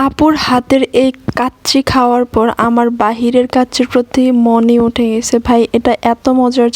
আপুর হাতের এই কাচ্চি খাওয়ার পর আমার বাহিরের কাচ্চির প্রতি মনই উঠে গেছে ভাই। এটা এত মজার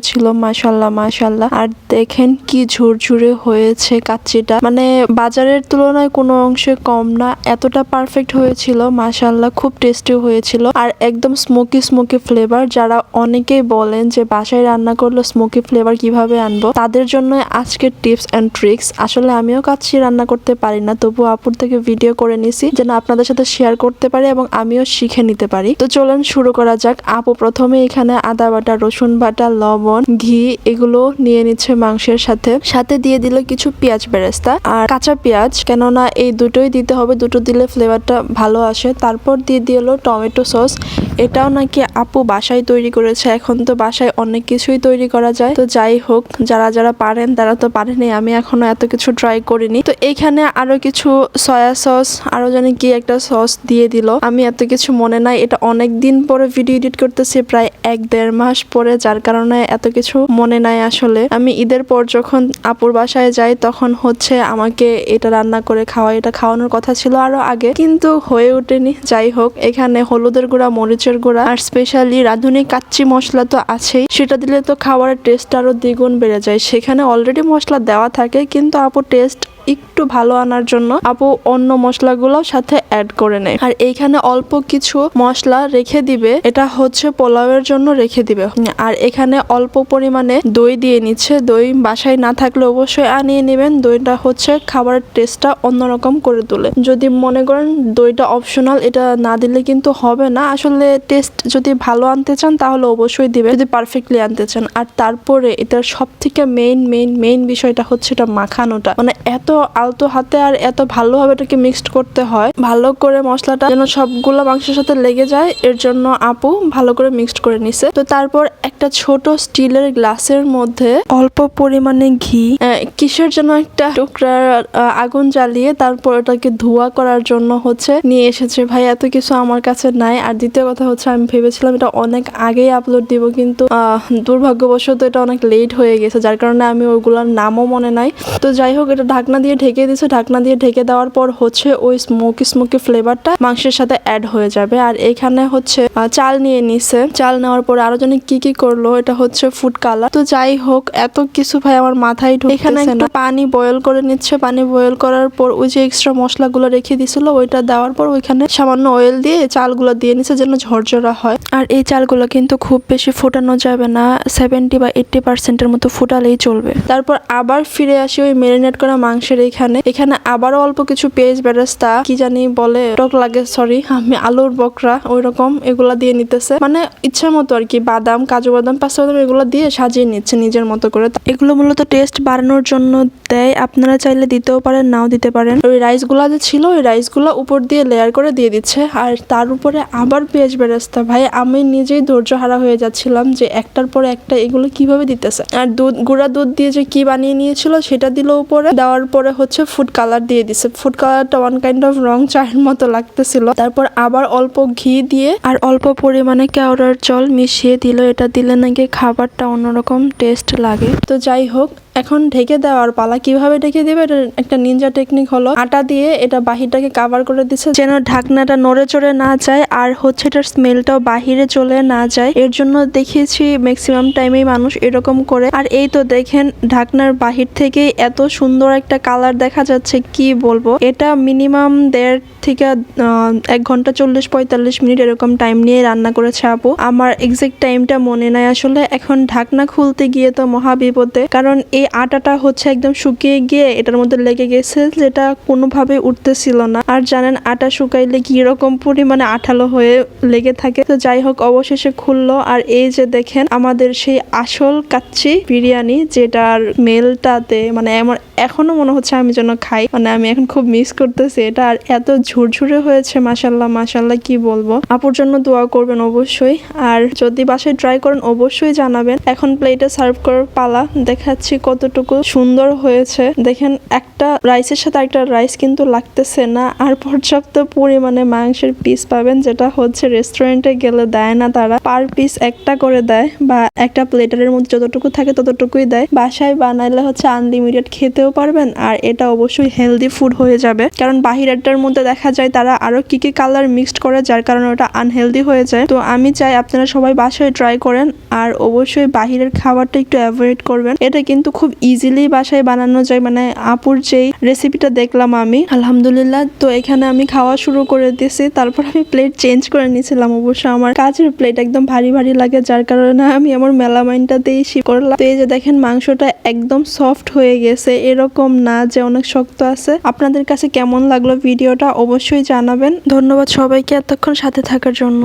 ছিল, মাশাল্লাহ মাশাল্লাহ। আর দেখেন কি ঝুরঝুরে হয়েছে কাচ্চিটা, মানে বাজারের তুলনায় কোনো অংশে কম না, এতটা পারফেক্ট হয়েছিল মাশাল্লাহ। খুব টেস্টি হয়েছিল আর একদম স্মোকি ফ্লেভার। যারা অনেকেই বলেন যে বাসায় রান্না করলে স্মোকি ফ্লেভার কিভাবে আনবো, তাদের জন্য আজকের টিপস অ্যান্ড ট্রিক্স। আসলে আমিও কাচ্চি রান্না করতে পারি না, তবু আপুর থেকে ভিডিও করে নিছি যেন আপনাদের সাথে শেয়ার করতে পারি এবং আমিও শিখে নিতে পারি। তো চলুন শুরু করা যাক। আপু প্রথমে এখানে আদা বাটা, রসুন বাটা, লবণ, ঘি এগুলো নিয়ে নিচ্ছে মাংসের সাথে দিয়ে দিল কিছু পেঁয়াজ বেরেস্তা আর কাঁচা পেঁয়াজ, কেননা এই দুটোই দিতে হবে, দুটো দিলে ফ্লেভারটা ভালো আসে। তারপর দিয়ে দিল টমেটো সস, এটাও নাকি আপু বাসায় তৈরি করেছে। এখন তো বাসায় অনেক কিছুই তৈরি করা যায়, তো যাই হোক, যারা পারেন তারা তো পারেনি, আমি এখনো এত কিছু ট্রাই করিনি। তো এইখানে আরো কিছু সয়া সস, আরো জানি কি একটা সস দিয়ে দিল, আমি এত কিছু মনে নাই। এটা অনেক দিন পরে ভিডিও এডিট করতেছি, প্রায় 1-1.5 মাস পরে, যার কারণে এত কিছু মনে নাই। আসলে আমি ঈদের পর যখন আপুর বাসায় যাই তখন হচ্ছে আমাকে এটা রান্না করে এটা খাওয়ানোর কথা ছিল আরো আগে, কিন্তু হয়ে ওঠেনি। যাই হোক, এখানে হলুদের গুঁড়া, মরিচের গুঁড়া আর স্পেশালি রাঁধুনি কাচ্চি মশলা তো আছেই, সেটা দিলে তো খাবারের টেস্ট আরো দ্বিগুণ বেড়ে যায়। সেখানে অলরেডি মশলা দেওয়া থাকে, কিন্তু আপু টেস্ট একটু ভালো আনার জন্য আপু অন্য মশলাগুলো সাথে অ্যাড করে নেয়। আর এইখানে অল্প কিছু মশলা রেখে দিবে, এটা হচ্ছে পোলাওয়ের জন্য রেখে দিবে। আর এখানে অল্প পরিমাণে দই দিয়ে নিচ্ছে। দই বাসায় না থাকলে অবশ্যই আনিয়ে নেবেন, দইটা হচ্ছে খাবারের টেস্টটা অন্যরকম করে তোলে। যদি মনে করেন দইটা অপশনাল, এটা না দিলে কিন্তু হবে না। আসলে টেস্ট যদি ভালো আনতে চান তাহলে অবশ্যই দিবে, যদি পারফেক্টলি আনতে চান। আর তারপরে এটার সব থেকে মেইন বিষয়টা হচ্ছে এটা মাখানোটা, মানে এত আলতো হাতে আর এত ভালোভাবে এটাকে মিক্সড করতে হয়, ভালো করে মশলাটা যেন সবগুলো মাংসের সাথে লেগে যায়, এর জন্য আপু ভালো করে মিক্সড করে নিছে। তো তারপর একটা ছোট স্টিলের গ্লাসের মধ্যে অল্প পরিমাণে ঘি, কিসের জন্য একটা টুকরা আগুন জ্বালিয়ে তারপর ওটাকে ধোয়া করার জন্য হচ্ছে নিয়ে এসেছে। ভাই এত কিছু আমার কাছে নাই। আর দ্বিতীয় কথা হচ্ছে, আমি ভেবেছিলাম এটা অনেক আগেই আপলোড দিব, কিন্তু দুর্ভাগ্যবশত এটা অনেক লেট হয়ে গেছে, যার কারণে আমি ওইগুলোর নামও মনে নাই। তো যাই হোক, এটা ঢাকনা দিয়ে ঢেকে দিয়েছে। ঢাকনা দিয়ে ঢেকে দেওয়ার পর হচ্ছে ওই স্মোকি ফ্লেভারটা মাংসের সাথে অ্যাড হয়ে যাবে। আর এখানে হচ্ছে চাল নিয়ে নিছে। চাল নেওয়ার পরে আরো জানি কি করলো, এটা হচ্ছে ফুড কালার। তো যাই হোক, এত কিছু ভাই আমার মাথায় ঢুকতেছে না। এখানে একটু পানি বয়েল করে নিচ্ছে। পানি বয়েল করার পর ওই যে এক্সট্রা মশলাগুলো রেখে দিছিল, ওইটা দেওয়ার পর ওইখানে সামান্য অয়েল দিয়ে চালগুলো দিয়ে নিচ্ছে যেন ঝরঝরা হয়। আর এই চালগুলো কিন্তু খুব বেশি ফোটানো যাবে না, 70 বা 80% মতো ফুটালেই চলবে। তারপর আবার ফিরে আসি ওই ম্যারিনেট করা মাংসের এখানে আবারও অল্প কিছু পেঁয়াজ বেরেস্তা, কি জানি বলে, টক লাগে, সরি, আমি আলুর বকরা ওই রকম এগুলা দিয়ে নিতেছে, মানে ইচ্ছা মতো আর কি, বাদাম, কাজু বাদাম, পেস্তা বাদাম এগুলো দিয়ে সাজিয়ে নিচ্ছে নিজের মতো করে। এগুলো মূলত টেস্ট বাড়ানোর জন্য দেয়, আপনারা চাইলে দিতেও পারেন, নাও দিতে পারেন। ওই রাইসগুলা যে ছিল, ওই রাইসগুলো উপর দিয়ে লেয়ার করে দিয়ে দিচ্ছে, আর তার উপরে আবার পেঁয়াজ বেরেস্তা। ভাই আমি নিজেই ধৈর্য হারা হয়ে যাচ্ছিলাম যে একটার পর একটা এগুলো কিভাবে দিতেছে। আর গুঁড়া দুধ দিয়ে যে কি বানিয়ে নিয়েছিল সেটা দিল উপরে, দেওয়ার পরে হচ্ছে ফুড কালার দিয়ে দিছে। ফুড কালারটা ওয়ান কাইন্ড অফ রং চায়ের মতো লাগতেছিল। তারপর আবার অল্প ঘি দিয়ে আর অল্প পরিমাণে কেওড়ার জল মিশিয়ে দিল। এটা দিলে নাকি খাবারটা অন্যরকম টেস্ট লাগে। তো যাই হোক, এখন ঢেকে দেওয়ার পালা। কিভাবে ঢেকে দিবে, এটা একটা নিনজা টেকনিক হলো, আটা দিয়ে এটা বাহিরটাকে কাভার করে দিচ্ছে যেন ঢাকনাটা নড়ে চড়ে না যায়, আর হচ্ছে এটার স্মেলটাও বাহিরে চলে না যায়। এর জন্য দেখিয়েছি ম্যাক্সিমাম টাইমেই মানুষ এরকম করে। আর এই তো দেখেন, ঢাকনার বাহির থেকে এত সুন্দর একটা কালার দেখা যাচ্ছে, কি বলবো। এটা মিনিমাম 1.5 থেকে 1 ঘন্টা 40-45 মিনিট এরকম টাইম নিয়ে রান্না করেছে আপু। আমার এক্সাক্ট টাইমটা মনে নাই আসলে। এখন ঢাকনা খুলতে গিয়ে তো মহা বিপদে, কারণ এই আটাটা হচ্ছে একদম শুকিয়ে গিয়ে এটার মধ্যে লেগে গেছে, যেটা কোনোভাবে উঠতেছিল না। আর জানেন আটা শুকাইলে কি রকম পরিমাণে আঠালো হয়ে লেগে থাকে। তো যাই হোক, অবশেষে খুললো। আর এই যে দেখেন আমাদের সেই আসল কাচ্চি বিরিয়ানি, যেটার মেলটাতে মানে আমার এখনো মনে হচ্ছে আমি যেন খাই, মানে আমি এখন খুব মিস করতেছি এটা। আর এত ঝুরঝুরে হয়েছে, মাশাল্লাহ মাশাল্লাহ, কি বলবো। আপুর জন্য দোয়া করবেন অবশ্যই, আর যদি বাসায় ট্রাই করেন অবশ্যই জানাবেন। এখন প্লেটে সার্ভ করার পালা। দেখাচ্ছি কত কতটুকু সুন্দর হয়েছে দেখেন। একটা রাইসের সাথে একটা রাইস কিন্তু লাগতেছে না, আর পর্যাপ্ত পরিমাণে মাংসের পিস পাবেন, যেটা হচ্ছে রেস্টুরেন্টে গেলে দেয় না। তারা পার পিস একটা করে দেয়, বা একটা প্লেটারের মধ্যে যতটুকু থাকে ততটুকুই দেয়। বাসায় বানাইলে হচ্ছে আনলিমিটেড খেতেও পারবেন, আর এটা অবশ্যই হেলদি ফুড হয়ে যাবে। কারণ বাহিরেরটার মধ্যে দেখা যায় তারা আরো কি কি কালার মিক্সড করে, যার কারণে ওটা আনহেলদি হয়ে যায়। তো আমি চাই আপনারা সবাই বাসায় ট্রাই করেন, আর অবশ্যই বাহিরের খাবারটা একটু অ্যাভয়েড করবেন। এটা কিন্তু খুব ইজিলি বাসায় বানানো যায়, মানে আপুর যেই রেসিপিটা দেখলাম আমি, আলহামদুলিল্লাহ। তো এখানে আমি খাওয়া শুরু করে দিয়েছি, তারপর আমি প্লেট চেঞ্জ করে নিয়েছিলাম। অবশ্য আমার কাচের প্লেট একদম ভারী ভারী লাগে, যার কারণে আমি আমার মেলামাইনটাতেই শিফট করলাম। তো এই যে দেখেন মাংসটা একদম সফট হয়ে গেছে, এরকম না যে অনেক শক্ত আছে। আপনাদের কাছে কেমন লাগলো ভিডিওটা অবশ্যই জানাবেন। ধন্যবাদ সবাইকে এতক্ষণ সাথে থাকার জন্য।